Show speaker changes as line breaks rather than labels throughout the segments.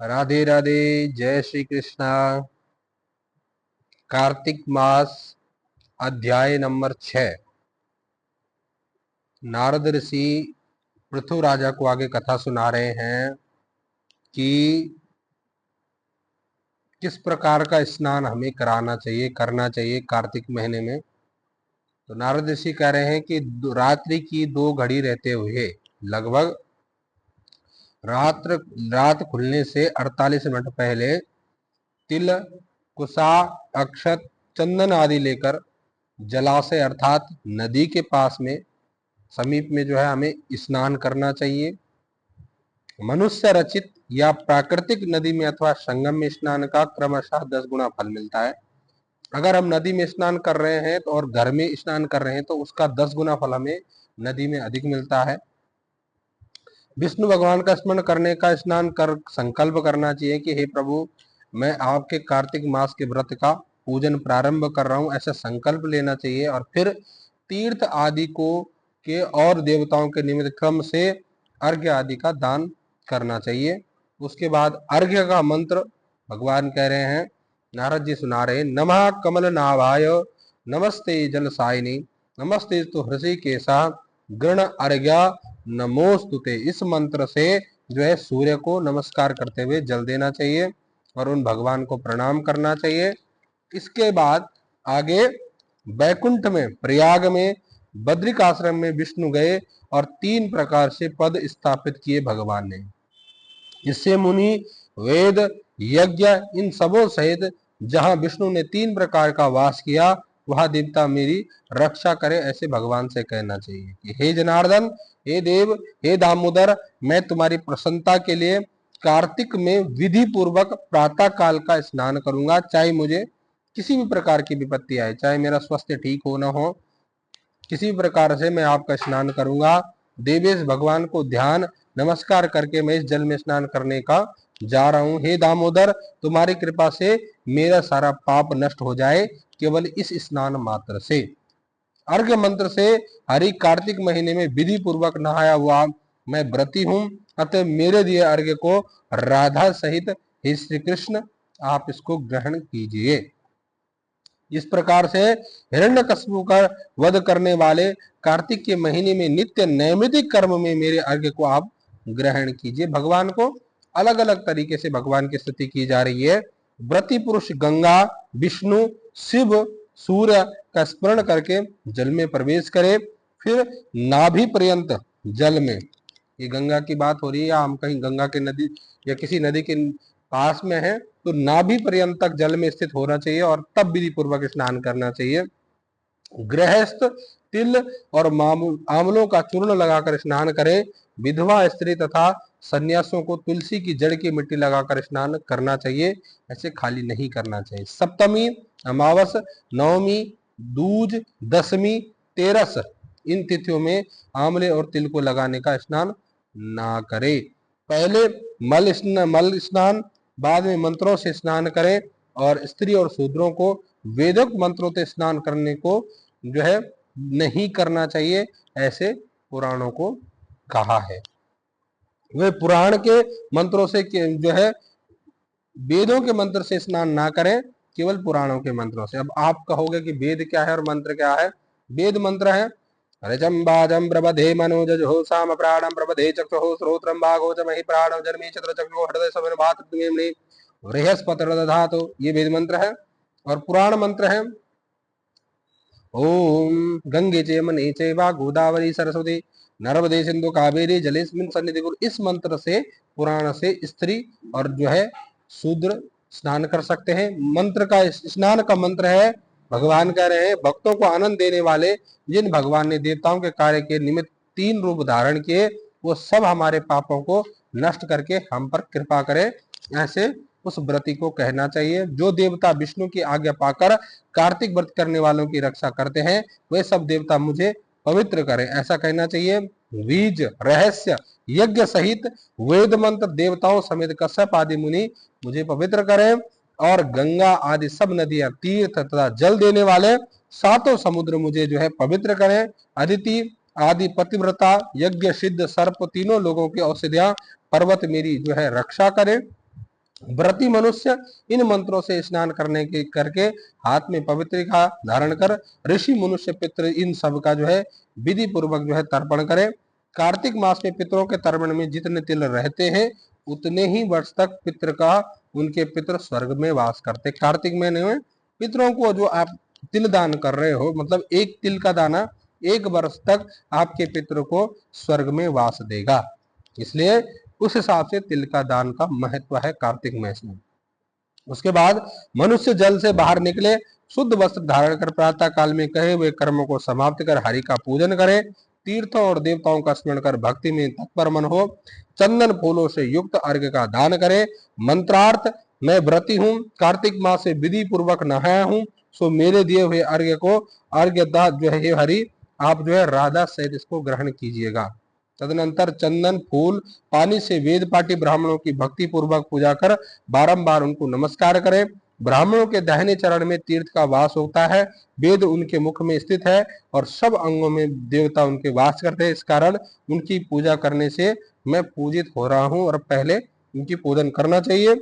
राधे राधे। जय श्री कृष्णा। कार्तिक मास अध्याय नंबर 6। नारद ऋषि पृथु राजा को आगे कथा सुना रहे हैं कि किस प्रकार का स्नान हमें कराना चाहिए, करना चाहिए कार्तिक महीने में। तो नारद ऋषि कह रहे हैं कि रात्रि की 2 घड़ी रहते हुए लगभग रात खुलने से 48 मिनट पहले तिल, कुसा, अक्षत, चंदन आदि लेकर जलाशय अर्थात नदी के पास में समीप में जो है हमें स्नान करना चाहिए। मनुष्य रचित या प्राकृतिक नदी में अथवा संगम में स्नान का क्रमशः 10 गुना फल मिलता है। अगर हम नदी में स्नान कर रहे हैं तो और घर में स्नान कर रहे हैं तो उसका 10 गुना फल हमें नदी में अधिक मिलता है। विष्णु भगवान का स्मरण करने का स्नान कर संकल्प करना चाहिए कि हे प्रभु, मैं आपके कार्तिक मास के व्रत का पूजन प्रारंभ कर रहा हूं, ऐसा संकल्प लेना चाहिए। और फिर तीर्थ आदि को के और देवताओं के निमित्त क्रम से अर्घ्य आदि का दान करना चाहिए। उसके बाद अर्घ्य का मंत्र भगवान कह रहे हैं, नारद जी सुना रहे हैं, नमः कमल नाभाय नमस्ते जल साइनी नमस्ते तो हृषिकेशा गण अर्घ्य नमोस्तुते। इस मंत्र से जो है सूर्य को नमस्कार करते हुए जल देना चाहिए और उन भगवान को प्रणाम करना चाहिए। इसके बाद आगे बैकुंठ में प्रयाग में बद्रिक आश्रम में विष्णु गए और 3 प्रकार से पद स्थापित किए भगवान ने। इससे मुनि, वेद, यज्ञ इन सबों सहित जहां विष्णु ने 3 प्रकार का वास किया वह देवता मेरी रक्षा करे, ऐसे भगवान से कहना चाहिए कि हे जनार्दन, हे देव, हे दामोदर, मैं तुम्हारी प्रसन्नता के लिए कार्तिक में विधि पूर्वक प्रातः काल का स्नान करूंगा। चाहे मुझे किसी भी प्रकार की विपत्ति आए, चाहे मेरा स्वास्थ्य ठीक हो ना हो, किसी भी प्रकार से मैं आपका स्नान करूंगा। देवेश भगवान को ध्यान नमस्कार करके मैं इस जल में स्नान करने का जा रहा हूं। हे दामोदर, तुम्हारी कृपा से मेरा सारा पाप नष्ट हो जाए केवल इस स्नान मात्र से। अर्घ्य मंत्र से हरि कार्तिक महीने में विधि पूर्वक नहाया हुआ मैं व्रती हूं, अतः मेरे दिए अर्घ्य को राधा सहित हे श्री कृष्ण आप इसको ग्रहण कीजिए। इस प्रकार से हिरण्यकश्यप का वध करने वाले कार्तिक के महीने में नित्य नैमित्तिक कर्म में मेरे अर्घ्य को आप ग्रहण कीजिए। भगवान को अलग अलग तरीके से भगवान की स्तुति की जा रही है। व्रती पुरुष गंगा, विष्णु, शिव, सूर्य का स्मरण करके जल में प्रवेश करे, फिर नाभि पर्यंत जल में, ये गंगा की बात हो रही है या हम कहीं गंगा के नदी या किसी नदी के पास में है तो नाभि पर्यंत तक जल में स्थित होना चाहिए और तब विधि पूर्वक स्नान करना चाहिए। गृहस्थ तिल और आंवलों का चूर्ण लगाकर स्नान करें। विधवा स्त्री तथा सन्यासों को तुलसी की जड़ की मिट्टी लगाकर स्नान करना चाहिए, ऐसे खाली नहीं करना चाहिए। सप्तमी, अमावस, नवमी, दूज, दशमी, तेरस इन तिथियों में आंवले और तिल को लगाने का स्नान ना करे। पहले मल स्नान, बाद में मंत्रों से स्नान करें और स्त्री और शूद्रों को वेदोक्त मंत्रों से स्नान करने को जो है नहीं करना चाहिए, ऐसे पुराणों को कहा है। वे पुराण के मंत्रों से जो है वेदों के मंत्र से स्नान ना करें, केवल पुराणों के मंत्रों से। अब आप कहोगे कि वेद क्या है और मंत्र क्या है? वेद मंत्र है रजम बाजम प्रबधे मनोजो साम प्राणम प्रबधे चक्षुः श्रोत्रम बागोचमहि प्राणम जन्मे चत्र चक्षु हृदय समेन भातृ बृहस्पति दधातु, ये वेद मंत्र है। और पुराण मंत्र है ओम गंगे च यमुने चैव गोदावरी सरस्वती नर्मदे सिंधु कावेरी जलेस्मिन् सन्निधि कुरु। इस मंत्र से पुराण से स्त्री और जो है शूद्र स्नान कर सकते हैं। मंत्र का स्नान का मंत्र है, भगवान कह रहे हैं भक्तों को आनंद देने वाले जिन भगवान ने देवताओं के कार्य के निमित्त 3 रूप धारण किए, वो सब हमारे पापों को नष्ट करके हम पर कृपा करें, ऐसे उस व्रती को कहना चाहिए। जो देवता विष्णु की आज्ञा पाकर कार्तिक व्रत करने वालों की रक्षा करते हैं वे सब देवता मुझे पवित्र करें, ऐसा कहना चाहिए। बीज, रहस्य, यज्ञ सहित वेद मंत्र देवताओं समेत कश्यप आदि मुनि मुझे पवित्र करें और गंगा आदि सब नदियां, तीर्थ तथा जल देने वाले 7 समुद्र मुझे जो है पवित्र करें। अदिति आदि पतिव्रता, यज्ञ, सिद्ध, सर्प तीनों लोगों की औषधियां, पर्वत मेरी जो है रक्षा करें। व्रती मनुष्य इन मंत्रों से स्नान करके हाथ में पवित्रिका धारण कर ऋषि मनुष्य पितृ इन सब का जो है विधि पूर्वक जो है तर्पण करे। कार्तिक मास में पितरों के तर्पण में जितने तिल रहते हैं उतने ही वर्ष तक पितृ का उनके पितृ स्वर्ग में वास करते। कार्तिक महीने में पितरों को जो आप तिल दान कर रहे हो, मतलब एक तिल का दाना एक वर्ष तक आपके पितरों को स्वर्ग में वास देगा। इसलिए उस हिसाब से तिल का दान का महत्व है कार्तिक मास में। उसके बाद मनुष्य जल से बाहर निकले, शुद्ध वस्त्र धारण कर प्रातः काल में कहे हुए कर्मों को समाप्त कर हरि का पूजन करे, तीर्थों और देवताओं का स्मरण कर भक्ति में तत्पर मन हो, चंदन फूलों से युक्त अर्घ्य का दान करे। मंत्रार्थ, मैं व्रती हूँ, कार्तिक मास से विधि पूर्वक नहाया हूँ, सो मेरे दिए हुए अर्घ्य को अर्घ्य जो है हरि आप जो है राधा सहित इसको ग्रहण कीजिएगा। तदनंतर चंदन फूल पानी से वेद पाठी ब्राह्मणों की भक्ति पूर्वक पूजा कर बारंबार उनको नमस्कार करें। ब्राह्मणों के दाहिने चरण में तीर्थ का वास होता है, वेद उनके मुख में स्थित है और सब अंगों में देवता उनके वास करते हैं। इस कारण उनकी पूजा करने से मैं पूजित हो रहा हूं और पहले उनकी पूजन करना चाहिए।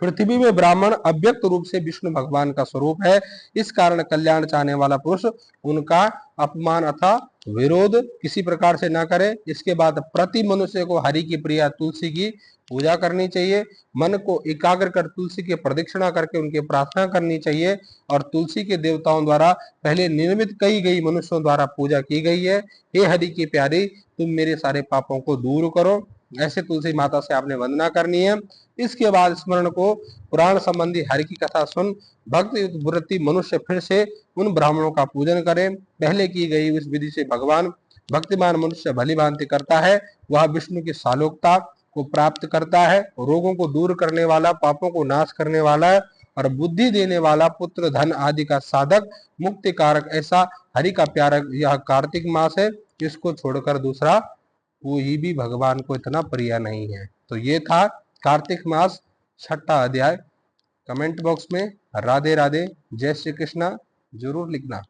पृथ्वी में ब्राह्मण अव्यक्त रूप से विष्णु भगवान का स्वरूप है, इस कारण कल्याण चाहने वाला पुरुष उनका अपमान अथवा विरोध किसी प्रकार से ना करे। इसके बाद प्रति मनुष्य को हरि की प्रिया तुलसी की पूजा करनी चाहिए, मन को एकाग्र कर तुलसी की प्रदक्षिणा करके उनकी प्रार्थना करनी चाहिए और तुलसी के देवताओं द्वारा पहले निर्मित कई गई मनुष्यों द्वारा पूजा की गई है। हे हरि की प्यारी, तुम मेरे सारे पापों को दूर करो, ऐसे तुलसी माता से आपने वंदना करनी है। इसके बाद स्मरण को पुराण संबंधी हरि की कथा सुन भक्ति वृत्ति मनुष्य फिर से उन ब्राह्मणों का पूजन करें। पहले की गई इस विधि से भगवान भक्तिमान मनुष्य भली भांति करता है, वह विष्णु की सालोकता को प्राप्त करता है, रोगों को दूर करने वाला, पापों को नाश करने वाला और बुद्धि देने वाला, पुत्र धन आदि का साधक, मुक्ति कारक ऐसा हरि का प्यारा यह कार्तिक मास है। इसको छोड़कर दूसरा कोई भी भगवान को इतना प्रिय नहीं है। तो ये था कार्तिक मास 6ठा अध्याय। कमेंट बॉक्स में राधे राधे जय श्री कृष्णा जरूर लिखना।